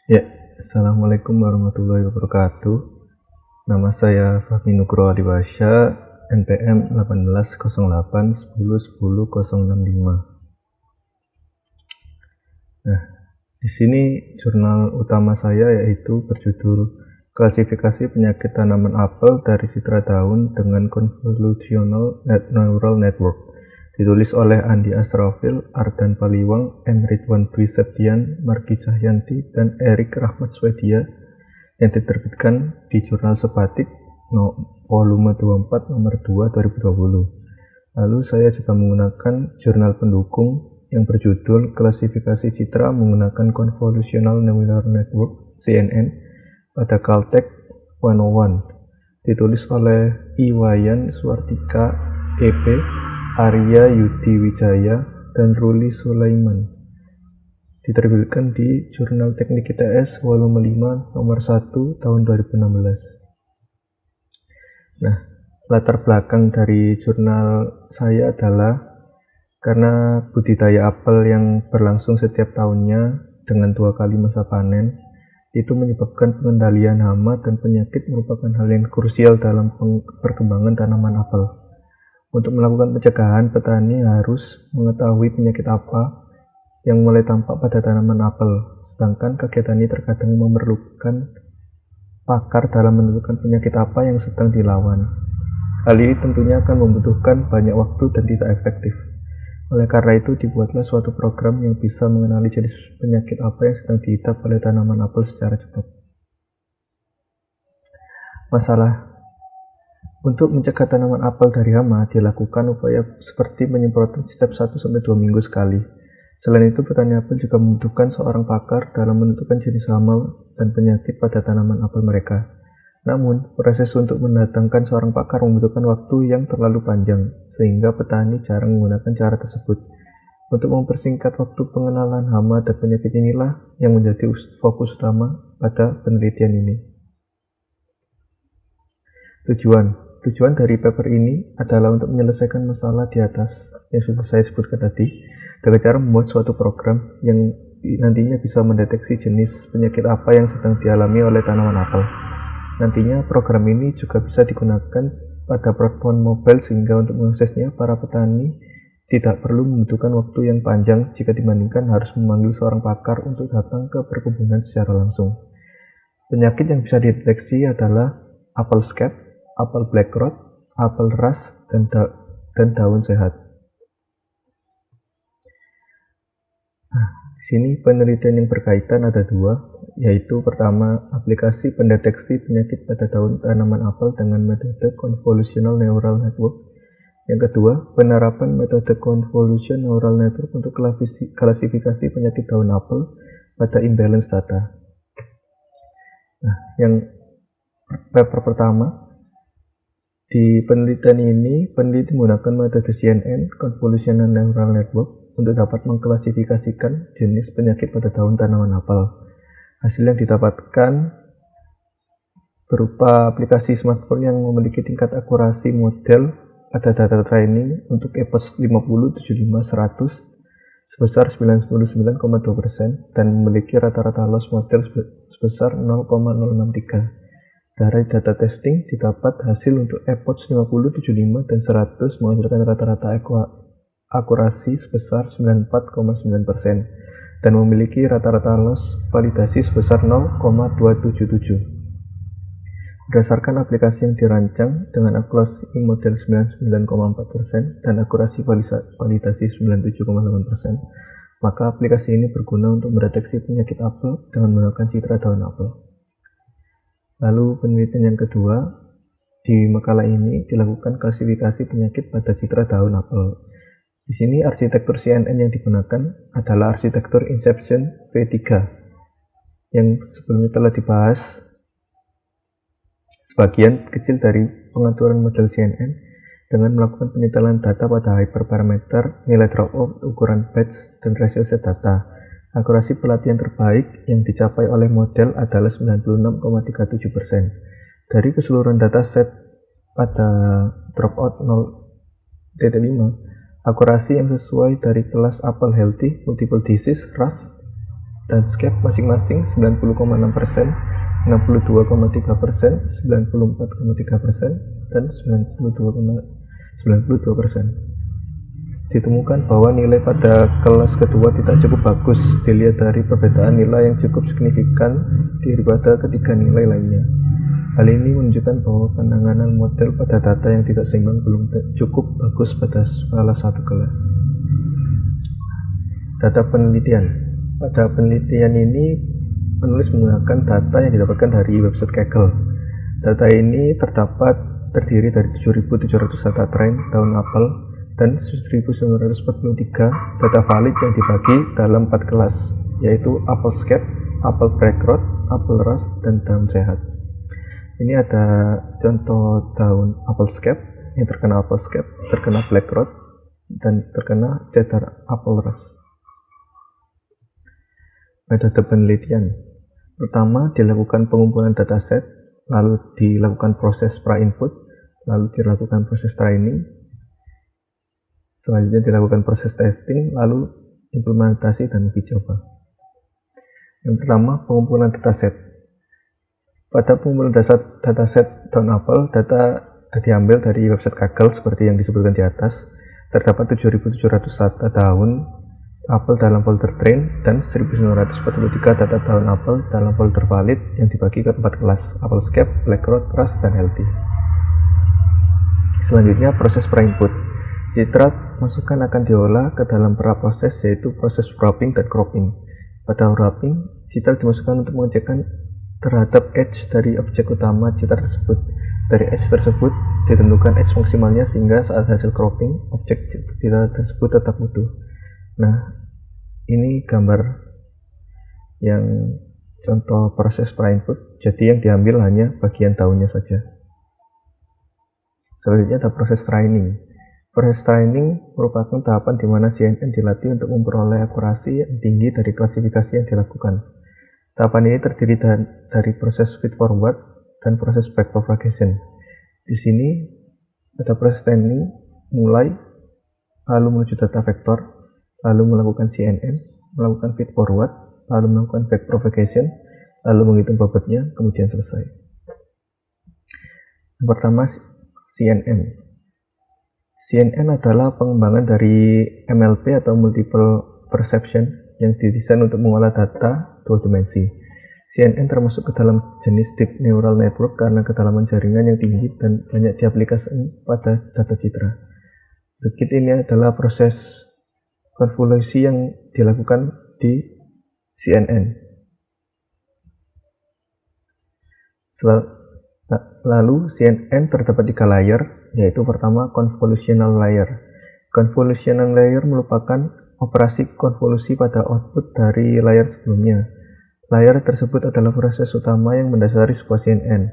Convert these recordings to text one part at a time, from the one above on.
Ya, Assalamualaikum warahmatullahi wabarakatuh. Nama saya Fahmi Nugroho Adiwasya, NPM 1808 10 10 065. Nah, di sini jurnal utama saya yaitu berjudul Klasifikasi Penyakit Tanaman Apel dari Citra Daun dengan Convolutional Neural Network. Ditulis oleh Andi Asrafil, Ardan Paliwang, M. Ridwan Dwi Septian, Margi Cahyanti, dan Erik Rahmat Swedia, yang diterbitkan di Jurnal Sebatik volume 24 nomor 2 2020. Lalu saya juga menggunakan jurnal pendukung yang berjudul Klasifikasi Citra menggunakan Convolutional Neural Network CNN pada Caltech 101, ditulis oleh Iwayan Suartika, EP, Arya Yudi Wijaya, dan Ruli Sulaiman. Diterbitkan di Jurnal Teknik ITS volume 5 nomor 1 tahun 2016. Nah, latar belakang dari jurnal saya adalah karena budidaya apel yang berlangsung setiap tahunnya dengan 2 kali masa panen itu menyebabkan pengendalian hama dan penyakit merupakan hal yang krusial dalam perkembangan tanaman apel. Untuk melakukan pencegahan, petani harus mengetahui penyakit apa yang mulai tampak pada tanaman apel, sedangkan kegiatan ini terkadang memerlukan pakar dalam menentukan penyakit apa yang sedang dilawan. Hal ini tentunya akan membutuhkan banyak waktu dan tidak efektif. Oleh karena itu, dibuatlah suatu program yang bisa mengenali jenis penyakit apa yang sedang dihidap oleh tanaman apel secara cepat. Masalah untuk mencegah tanaman apel dari hama, dilakukan upaya seperti penyemprotan setiap 1-2 minggu sekali. Selain itu, petani apel juga membutuhkan seorang pakar dalam menentukan jenis hama dan penyakit pada tanaman apel mereka. Namun, proses untuk mendatangkan seorang pakar membutuhkan waktu yang terlalu panjang, sehingga petani jarang menggunakan cara tersebut. Untuk mempersingkat waktu pengenalan hama dan penyakit inilah yang menjadi fokus utama pada penelitian ini. Tujuan dari paper ini adalah untuk menyelesaikan masalah di atas yang sudah saya sebutkan tadi dengan cara membuat suatu program yang nantinya bisa mendeteksi jenis penyakit apa yang sedang dialami oleh tanaman apel. Nantinya program ini juga bisa digunakan pada platform mobile sehingga untuk mengaksesnya para petani tidak perlu membutuhkan waktu yang panjang jika dibandingkan harus memanggil seorang pakar untuk datang ke perkebunan secara langsung. Penyakit yang bisa dideteksi adalah apel scab, apel black rot, apel rust, dan daun sehat. Di sini penelitian yang berkaitan ada 2, yaitu pertama, aplikasi pendeteksi penyakit pada daun tanaman apel dengan metode Convolutional Neural Network. Yang kedua, penerapan metode Convolution Neural Network untuk klasifikasi penyakit daun apel pada imbalance data. Nah, yang paper pertama, di penelitian ini, peneliti menggunakan metode CNN, Convolutional Neural Network, untuk dapat mengklasifikasikan jenis penyakit pada daun tanaman apel. Hasil yang didapatkan berupa aplikasi smartphone yang memiliki tingkat akurasi model pada data training untuk EPOS 50, 75, 100 sebesar 99,2% dan memiliki rata-rata loss model sebesar 0,063. Dari data testing didapat hasil untuk EPOS 50, 75, dan 100 menghasilkan rata-rata akurasi sebesar 94,9% dan memiliki rata-rata loss validasi sebesar 0,277. Berdasarkan aplikasi yang dirancang dengan akurasi model 99,4% dan akurasi validasi 97,8%, maka aplikasi ini berguna untuk mendeteksi penyakit apel dengan menggunakan citra daun apel. Lalu penelitian yang kedua, di makalah ini dilakukan klasifikasi penyakit pada citra daun apel. Di sini arsitektur CNN yang digunakan adalah arsitektur Inception V3 yang sebelumnya telah dibahas. Sebagian kecil dari pengaturan model CNN dengan melakukan penyetelan data pada hyperparameter, nilai dropout, ukuran batch, dan rasio set data. Akurasi pelatihan terbaik yang dicapai oleh model adalah 96,37%. Dari keseluruhan dataset pada dropout 0,5, akurasi yang sesuai dari kelas apel healthy, multiple disease, rust, dan Skep masing-masing 90,6%, 62,3%, 94,3%, dan 92,92%. Ditemukan bahwa nilai pada kelas kedua tidak cukup bagus dilihat dari perbedaan nilai yang cukup signifikan daripada ketiga nilai lainnya. Hal ini menunjukkan bahwa penanganan model pada data yang tidak seimbang belum cukup bagus pada salah satu kelas. Data penelitian. Pada penelitian ini, penulis menggunakan data yang didapatkan dari website Kaggle. Data ini terdiri dari 7.700 data train tahun apel dan 1.943 data valid yang dibagi dalam 4 kelas, yaitu apel Skep, apel Blackrod, apel Rust, dan daun sehat. Ini ada contoh daun apel Skep yang terkena apel Skep, terkena Blackrod, dan terkena cedar apel Rust. Metode penelitian. Pertama, dilakukan pengumpulan dataset, lalu dilakukan proses pra-input, lalu dilakukan proses training, selanjutnya dilakukan proses testing, lalu implementasi dan uji coba. Yang pertama, pengumpulan dataset. Pada pengumpulan dataset daun apel, data diambil dari website Kaggle seperti yang disebutkan di atas. Terdapat 7.700 data daun apel dalam folder train dan 1.943 data daun apel dalam folder valid yang dibagi ke 4 kelas, apel Skep, Blackrod, Rust, dan healthy. Selanjutnya, proses pra-input. Citra masukan akan diolah ke dalam pra-proses, yaitu proses wrapping dan cropping. Pada wrapping, citra dimasukkan untuk mengecekkan terhadap edge dari objek utama citra tersebut. Dari edge tersebut ditentukan edge maksimalnya sehingga saat hasil cropping, objek citra tersebut tetap utuh. Nah, ini gambar yang contoh proses pra-input, jadi yang diambil hanya bagian daunnya saja. Selanjutnya ada proses training. Proses training merupakan tahapan di mana CNN dilatih untuk memperoleh akurasi yang tinggi dari klasifikasi yang dilakukan. Tahapan ini terdiri dari proses feed forward dan proses backpropagation. Di sini ada proses training mulai, lalu menuju data vektor, lalu melakukan CNN, melakukan feed forward, lalu melakukan backpropagation, lalu menghitung bobotnya, kemudian selesai. Yang pertama, CNN. CNN adalah pengembangan dari MLP atau Multiple Perception yang didesain untuk mengolah data 2 dimensi. CNN termasuk ke dalam jenis Deep Neural Network karena kedalaman jaringan yang tinggi dan banyak diaplikasikan pada data citra. Berikut ini adalah proses konvolusi yang dilakukan di CNN. Lalu CNN terdapat 3 layer, yaitu pertama convolutional layer. Convolutional layer merupakan operasi konvolusi pada output dari layer sebelumnya. Layer tersebut adalah proses utama yang mendasari sebuah CNN.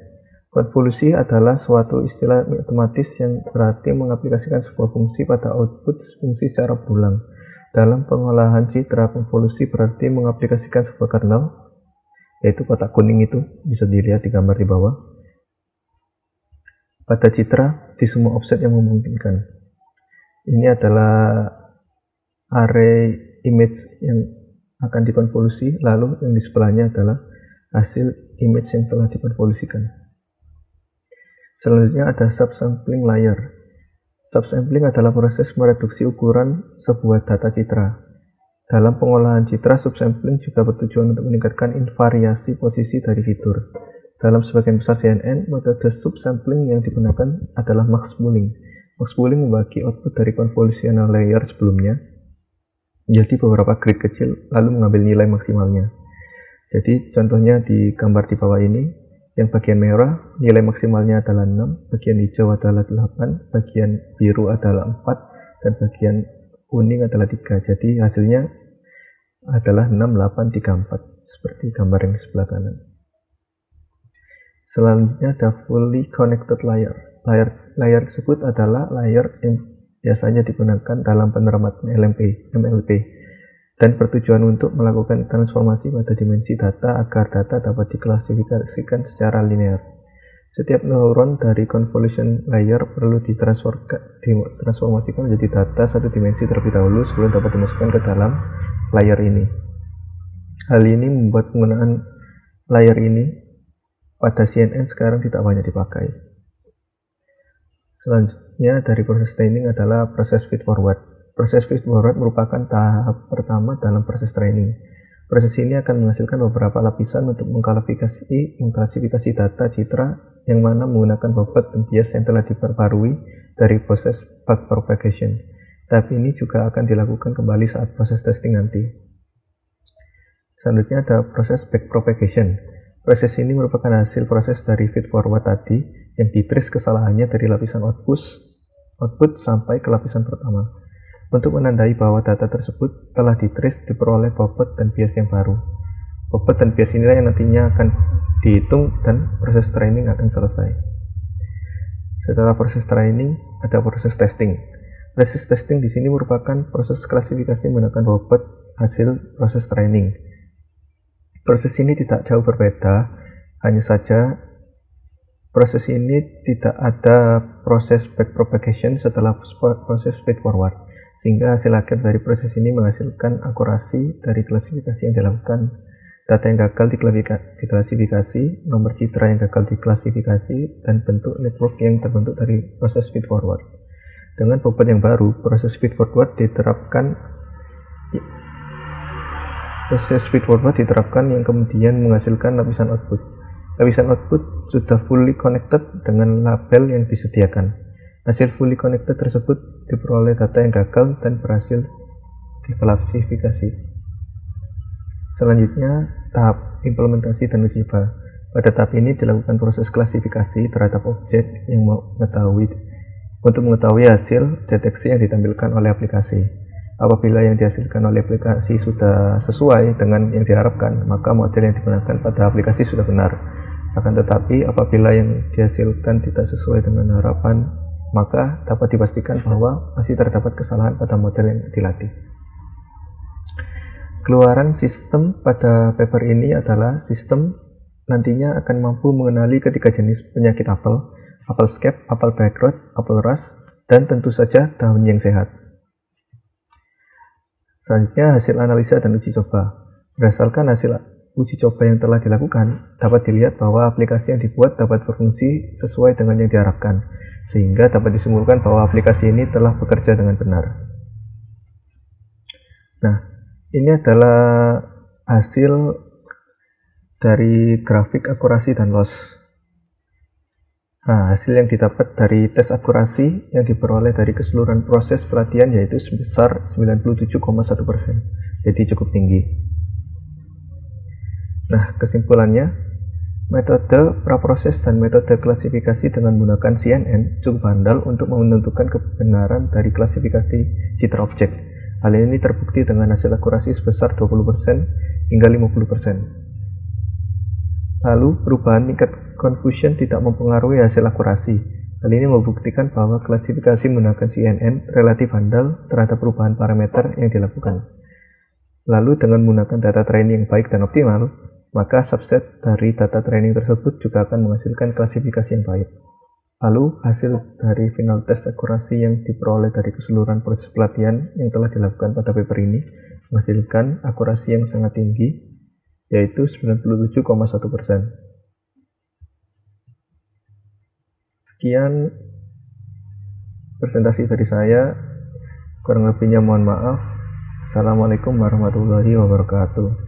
Konvolusi adalah suatu istilah matematis yang berarti mengaplikasikan sebuah fungsi pada output fungsi secara berulang. Dalam pengolahan citra, konvolusi berarti mengaplikasikan sebuah kernel, yaitu kotak kuning itu, bisa dilihat di gambar di bawah, pada citra di semua offset yang memungkinkan. Ini adalah array image yang akan dikonvolusi, lalu yang di sebelahnya adalah hasil image yang telah dikonvolusikan. Selanjutnya ada subsampling layer. Subsampling adalah proses mereduksi ukuran sebuah data citra. Dalam pengolahan citra, subsampling juga bertujuan untuk meningkatkan invariasi posisi dari fitur. Dalam sebagian besar CNN, metode subsampling yang digunakan adalah max pooling. Max pooling membagi output dari convolutional layer sebelumnya menjadi beberapa grid kecil, lalu mengambil nilai maksimalnya. Jadi contohnya di gambar di bawah ini, yang bagian merah nilai maksimalnya adalah 6, bagian hijau adalah 8, bagian biru adalah 4, dan bagian kuning adalah 3. Jadi hasilnya adalah 6, 8, 3, 4, seperti gambar yang di sebelah kanan. Selanjutnya ada fully connected layer. Layer tersebut adalah layer yang biasanya digunakan dalam penerapan MLP dan bertujuan untuk melakukan transformasi pada dimensi data agar data dapat diklasifikasikan secara linear. Setiap neuron dari convolution layer perlu ditransformasikan menjadi data satu dimensi terlebih dahulu sebelum dapat dimasukkan ke dalam layer ini. Hal ini membuat penggunaan layar ini pada CNN sekarang tidak banyak dipakai. Selanjutnya dari proses training adalah proses feed-forward. Proses feed-forward merupakan tahap pertama dalam proses training. Proses ini akan menghasilkan beberapa lapisan untuk mengklasifikasi data citra yang mana menggunakan bobot dan bias yang telah diperbarui dari proses backpropagation. Tahap ini juga akan dilakukan kembali saat proses testing nanti. Selanjutnya ada proses backpropagation. Proses ini merupakan hasil proses dari feed-forward tadi yang ditrace kesalahannya dari lapisan output sampai ke lapisan pertama. Untuk menandai bahwa data tersebut telah ditrace diperoleh bobot dan bias yang baru. Bobot dan bias inilah yang nantinya akan dihitung dan proses training akan selesai. Setelah proses training, ada proses testing. Proses testing di sini merupakan proses klasifikasi menggunakan bobot hasil proses training. Proses ini tidak jauh berbeda, hanya saja proses ini tidak ada proses backpropagation setelah proses feed-forward, sehingga hasil akhir dari proses ini menghasilkan akurasi dari klasifikasi yang dilakukan, data yang gagal diklasifikasi, nomor citra yang gagal diklasifikasi, dan bentuk network yang terbentuk dari proses feed-forward. Dengan bobot yang baru, proses feed-forward diterapkan yang kemudian menghasilkan lapisan output. Lapisan output sudah fully connected dengan label yang disediakan. Hasil fully connected tersebut diperoleh data yang gagal dan berhasil diklasifikasi. Selanjutnya, tahap implementasi dan uji coba. Pada tahap ini dilakukan proses klasifikasi terhadap objek yang untuk mengetahui hasil deteksi yang ditampilkan oleh aplikasi. Apabila yang dihasilkan oleh aplikasi sudah sesuai dengan yang diharapkan, maka model yang digunakan pada aplikasi sudah benar. Akan tetapi, apabila yang dihasilkan tidak sesuai dengan harapan, maka dapat dipastikan bahwa masih terdapat kesalahan pada model yang dilatih. Keluaran sistem pada paper ini adalah sistem nantinya akan mampu mengenali ketiga jenis penyakit apel scab, apel backrot, apel rust, dan tentu saja daun yang sehat. Selanjutnya, hasil analisa dan uji coba. Berdasarkan hasil uji coba yang telah dilakukan, dapat dilihat bahwa aplikasi yang dibuat dapat berfungsi sesuai dengan yang diharapkan, sehingga dapat disimpulkan bahwa aplikasi ini telah bekerja dengan benar. Nah, ini adalah hasil dari grafik akurasi dan loss. Nah, hasil yang didapat dari tes akurasi yang diperoleh dari keseluruhan proses pelatihan yaitu sebesar 97,1%, jadi cukup tinggi. Nah, kesimpulannya, metode praproses dan metode klasifikasi dengan menggunakan CNN cukup handal untuk menentukan kebenaran dari klasifikasi citra objek. Hal ini terbukti dengan hasil akurasi sebesar 20% hingga 50%. Lalu, perubahan tingkat confusion tidak mempengaruhi hasil akurasi. Hal ini membuktikan bahwa klasifikasi menggunakan CNN relatif handal terhadap perubahan parameter yang dilakukan. Lalu, dengan menggunakan data training yang baik dan optimal, maka subset dari data training tersebut juga akan menghasilkan klasifikasi yang baik. Lalu, hasil dari final test akurasi yang diperoleh dari keseluruhan proses pelatihan yang telah dilakukan pada paper ini menghasilkan akurasi yang sangat tinggi, yaitu 97,1%. Sekian presentasi dari saya, kurang lebihnya mohon maaf. Assalamualaikum warahmatullahi wabarakatuh.